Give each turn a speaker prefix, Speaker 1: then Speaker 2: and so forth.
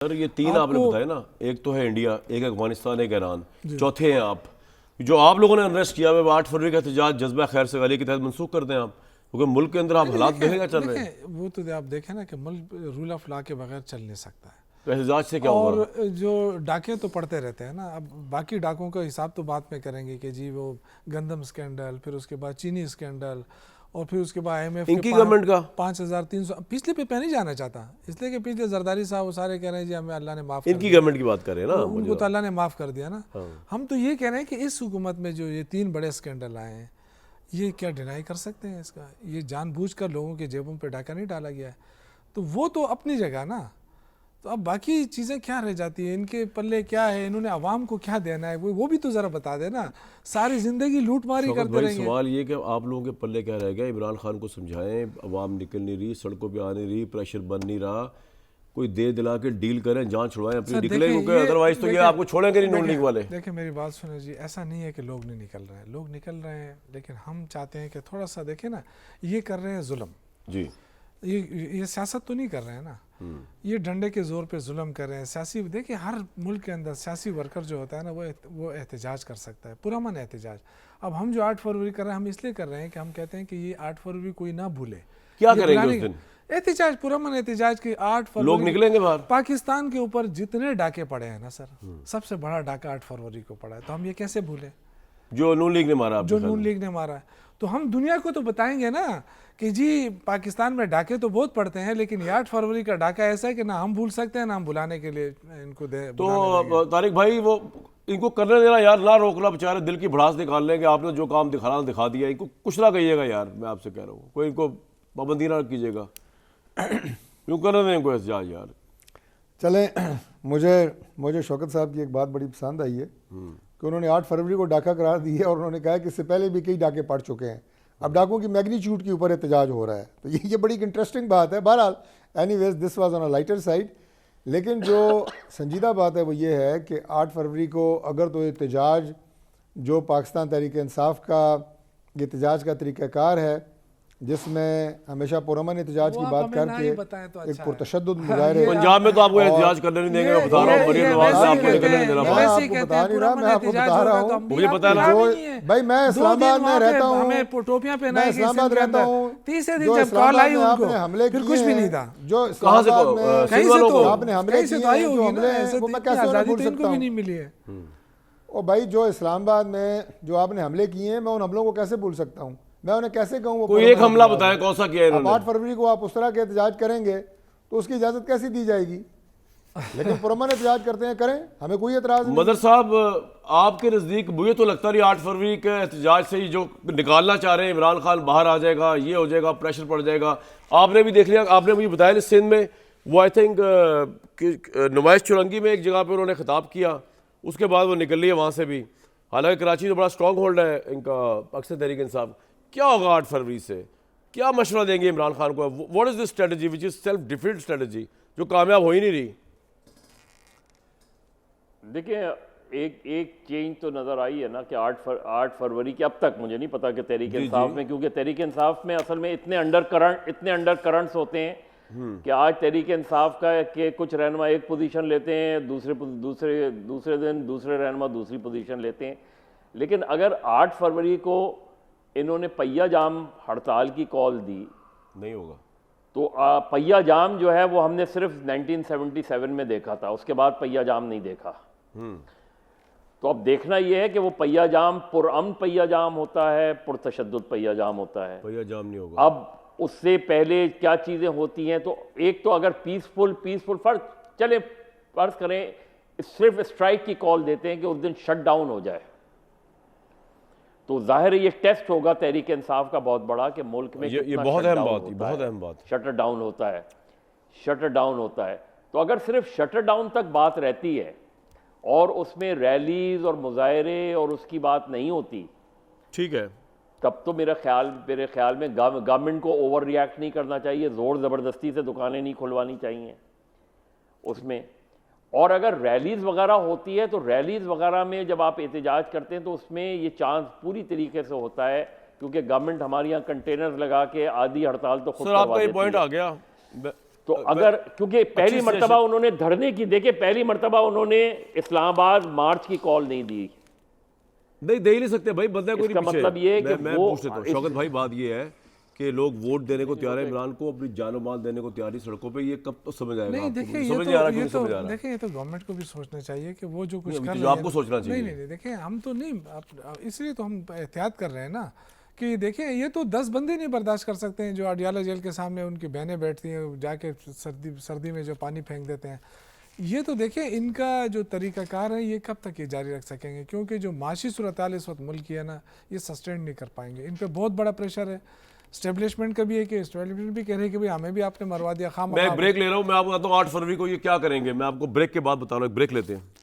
Speaker 1: Sir ये तीन आपने बताया ना, एक तो है इंडिया, एक अफगानिस्तान, एक ईरान, चौथे हैं आप। जो आप लोगों ने अरेस्ट किया हुआ 8 फरवरी का एहतजाज जज्बा खैर से गाली के तहत मनसूख कर दें आप, क्योंकि मुल्क के अंदर आप हालात देखेगा चल रहे हैं।
Speaker 2: वो तो आप देखें ना कि मुल्क रूल ऑफ लॉ के बगैर चल नहीं सकता है।
Speaker 1: तो एहतजाज से क्या होगा?
Speaker 2: और जो डाके तो पड़ते रहते हैं ना, अब बाकी डाकों का हिसाब तो बाद में करेंगे कि जी वो गंदम स्कैंडल, फिर उसके बाद चीनी स्कैंडल, और फिर उसके बाद IMF
Speaker 1: इनकी गवर्नमेंट का
Speaker 2: 5300 पिछले पे नहीं जाना चाहता, इसलिए कि पिछले जरदारी साहब वो सारे कह रहे हैं जी हमें अल्लाह ने माफ कर
Speaker 1: इनकी गवर्नमेंट की बात कर रहे हैं ना,
Speaker 2: उनको तो अल्लाह ने माफ कर दिया ना।
Speaker 1: हाँ।
Speaker 2: हम तो ये कह रहे हैं कि इस हुकूमत में जो ये 3 बड़े स्कैंडल आए हैं, ये क्या डिनाई कर सकते हैं इसका? ये जानबूझकर लोगों के जेबों पे डाका नहीं डाला गया है, तो वो तो अपनी जगह ना। तो अब बाकी चीज़ें क्या रह जाती है, इनके पल्ले क्या है, इन्होंने आवाम को क्या देना है, वो भी तो ज़रा बता देना। सारी ज़िंदगी लूटमारी करते रहेंगे।
Speaker 1: सवाल ये कि आप लोगों के पल्ले क्या रह गया? इमरान खान को समझाएं, अवाम निकल नहीं रही, सड़कों पे आ नहीं रही, प्रेशर बन नहीं रहा, कोई दे दिला के डील करें, जान छुड़वाएं अपनी, निकले, क्योंकि अदरवाइज तो ये आपको छोड़ेंगे नहीं नून लीग वाले।
Speaker 2: देखिए मेरी बात सुने जी, ऐसा नहीं है कि लोग नहीं निकल रहे हैं, लोग निकल रहे हैं, लेकिन हम चाहते हैं कि थोड़ा सा देखें ना, ये कर रहे हैं जुल्म जी, ये सियासत तो नहीं कर रहे हैं ना, ये डंडे के जोर पे जुल्म कर रहे हैं। सियासी देखिए हर मुल्क के अंदर सियासी वर्कर जो होता है ना, वो एहतजाज कर सकता है, पुरअमन एहतजाज। अब हम जो 8 फरवरी कर रहे हैं, हम इसलिए कर रहे हैं कि हम कहते हैं कि ये 8 फरवरी कोई ना भूले।
Speaker 1: क्या करेंगे उस दिन?
Speaker 2: एहतजाज, पुरअमन एहतजाज की 8 फरवरी
Speaker 1: लोग निकलेंगे बाहर।
Speaker 2: पाकिस्तान के ऊपर जितने डाके पड़े हैं ना सर, सबसे बड़ा डाका 8 फरवरी को पड़ा है, तो हम ये कैसे भूले?
Speaker 1: जो नून लीग ने मारा,
Speaker 2: जो नून लीग ने मारा है। तो हम दुनिया को तो बताएंगे ना कि जी पाकिस्तान में डाके तो बहुत पड़ते हैं, लेकिन 8 फरवरी का डाका ऐसा है कि ना हम भूल सकते हैं ना हम बुलाने के लिए इनको दे।
Speaker 1: तो तारिक भाई वो इनको करने देना यार, ना रोकना, बेचारे दिल की भड़ास निकाल लेंगे। आपने जो काम दिखाना दिखा दिया, इनको कुछ ना कहिएगा यार, मैं आपसे कह रहा हूँ, कोई इनको पाबंदी ना कीजिएगा। क्यों करने दें इनको एहतजाज यार?
Speaker 3: चलें, मुझे शौकत साहब की एक बात बड़ी पसंद आई है कि उन्होंने 8 फरवरी को डाका करार दी है, और उन्होंने कहा कि इससे पहले भी कई डाके पड़ चुके हैं, अब डाकों की मैग्नीट्यूड के ऊपर एहतजाज हो रहा है। तो ये बड़ी इंटरेस्टिंग बात है। बहरहाल anyways this was on a lighter side, लेकिन जो संजीदा बात है वो ये है कि 8 फरवरी को अगर तो एहतजाज जो पाकिस्तान तहरीक इंसाफ का एहतजाज का तरीक़ाकार है, जिसमें हमेशा पुरअमन एहतजाज की बात करके
Speaker 2: तो
Speaker 3: एक पुरतशद्दुद मुजाहरे,
Speaker 1: पंजाब में तो आपको एहतजाज करने नहीं देंगे, मैं बता रहा हूँ, मरीम नवाज से आपको निकलने नहीं दे रहा।
Speaker 3: मैं आपको बता नहीं रहा, मैं आपको बता रहा हूँ,
Speaker 1: मुझे पता है
Speaker 3: जो भाई मैं इस्लामाबाद में रहता हूँ, मैं इस्लामाबाद रहता हूँ, जो इस्लामाबाद में आपने हमले किए
Speaker 2: कुछ भी नहीं था,
Speaker 3: जो इस्लामाबाद में आपने हमले किए, जो हमले वो मैं कैसे भूल सकता हूँ?
Speaker 2: नहीं मिली है।
Speaker 3: ओ भाई, जो इस्लामाबाद में जो आपने हमले किए हैं, मैं उन हमलों को कैसे भूल सकता हूँ? मैं उन्हें कैसे कहूँ?
Speaker 1: कोई एक हमला बताएं कौन सा किया है इन्होंने?
Speaker 3: 8 फरवरी को आप उस तरह के एहतजाज करेंगे तो उसकी इजाजत कैसी दी जाएगी? लेकिन पुरअमन एहतजाज करते हैं, करें, हमें कोई एतराज नहीं।
Speaker 1: मदर साहब, आपके नज़दीक मुझे तो लगता नहीं 8 फरवरी के एहतजाज से ही जो निकालना चाह रहे हैं, इमरान खान बाहर आ जाएगा, ये हो जाएगा, प्रेशर पड़ जाएगा। आपने भी देख लिया, आपने मुझे बताया इस सिंध में वो आई थिंक नुमाइश चुरंगी में एक जगह पर उन्होंने खिताब किया, उसके बाद वो निकल लिया वहाँ से भी। हालांकि कराची तो बड़ा स्ट्रॉन्ग होल्ड है इनका, पाकिस्तान तहरीक इंसाफ। क्या होगा 8 फरवरी से? क्या मशवरा देंगे इमरान खान को? What is this strategy which is self defeat strategy, जो कामयाब हो ही नहीं रही?
Speaker 4: देखिए एक चेंज तो नज़र आई है ना कि 8 फरवरी की, अब तक मुझे नहीं पता कि तहरीक इंसाफ में, क्योंकि तहरीक इंसाफ में असल में इतने अंडर करंट्स होते हैं कि आज तहरीक इंसाफ का के कुछ रहनुमा एक पोजीशन लेते हैं, दूसरे दिन दूसरे रहनुमा दूसरी पोजीशन लेते हैं। लेकिन अगर 8 फरवरी को इन्होंने पहिया जाम हड़ताल की कॉल दी,
Speaker 1: नहीं होगा
Speaker 4: तो पहिया जाम जो है वो हमने सिर्फ 1977 में देखा था, उसके बाद पहिया जाम नहीं देखा। तो अब देखना यह है कि वो पहिया जाम पुरअमन पहिया जाम होता है, पुरतशद्दुद पहिया जाम होता है।
Speaker 1: पहिया जाम नहीं होगा।
Speaker 4: अब उससे पहले क्या चीज़ें होती हैं, तो एक तो अगर पीसफुल फर्ज करें सिर्फ स्ट्राइक की कॉल देते हैं कि उस दिन शट डाउन हो जाए, तो जाहिर है ये टेस्ट होगा तहरीक इंसाफ का बहुत बड़ा कि मुल्क में
Speaker 1: ये बहुत अहम बात, बहुत अहम बात,
Speaker 4: शटर डाउन होता है। तो अगर सिर्फ शटर डाउन तक बात रहती है और उसमें रैलीज और मुजाहरे और उसकी बात नहीं होती, ठीक है, तब तो मेरे ख्याल में गवर्नमेंट को ओवर रिएक्ट नहीं करना चाहिए, ज़ोर ज़बरदस्ती से दुकानें नहीं खुलवानी चाहिए उसमें। और अगर रैलीज़ वगैरह होती है, तो रैलीज़ वगैरह में जब आप एहतजाज करते हैं तो उसमें ये चांस पूरी तरीके से होता है, क्योंकि गवर्नमेंट हमारे यहाँ कंटेनर्स लगा के आधी हड़ताल तो खुद
Speaker 1: सर आपका ये पॉइंट आ गया।
Speaker 4: तो अगर क्योंकि पहली मर्तबा उन्होंने धरने की, देखिए पहली मर्तबा उन्होंने इस्लामाबाद मार्च की कॉल नहीं दी।
Speaker 1: नहीं दे ही नहीं सकते भाई, बंदा कोई
Speaker 4: इसका
Speaker 1: नहीं पीछे।
Speaker 4: मतलब ये है कि
Speaker 1: मैं
Speaker 4: वो
Speaker 1: पूछ लेता हूं शौकत भाई, बात ये है कि लोग वोट देने को तैयार है इमरान को, अपनी जानो माल देने को तैयार है सड़कों पे, ये कब तो समझ आएगा?
Speaker 2: नहीं
Speaker 1: आपको?
Speaker 2: देखिए,
Speaker 1: समझ नहीं आ रहा, क्यों
Speaker 2: ये
Speaker 1: नहीं
Speaker 2: तो
Speaker 1: समझ आ रहा?
Speaker 2: देखिए, ये तो गवर्नमेंट को भी सोचना चाहिए कि वो जो कुछ
Speaker 1: नहीं,
Speaker 2: कर
Speaker 1: तो
Speaker 2: रहे हैं,
Speaker 1: आपको सोचना चाहिए।
Speaker 2: नहीं, देखिए हम तो नहीं, इसलिए तो हम एहतियात कर रहे हैं ना कि देखिए ये तो 10 बंदे नहीं बर्दाश्त कर सकते हैं जो अडियाला जेल के सामने उनकी बहनें बैठती हैं जाके सर्दी में जो पानी फेंक देते हैं। ये तो देखिए इनका जो तरीक़ाकार है ये कब तक ये जारी रख सकेंगे, क्योंकि जो माशी सूरत हाल इस वक्त मुल्क की है ना, ये सस्टेन नहीं कर पाएंगे। इन पे बहुत बड़ा प्रेशर है। स्टेब्लिशमेंट का भी है कि एस्टेब्लिशमेंट भी कह रहे हैं कि भाई हमें भी आपने मरवा दिया।
Speaker 1: मैं ब्रेक ले रहा हूँ, मैं आपको बताता हूँ 8 फरवरी को ये क्या करेंगे। मैं आपको ब्रेक के बाद बता रहा हूँ, ब्रेक लेते हैं।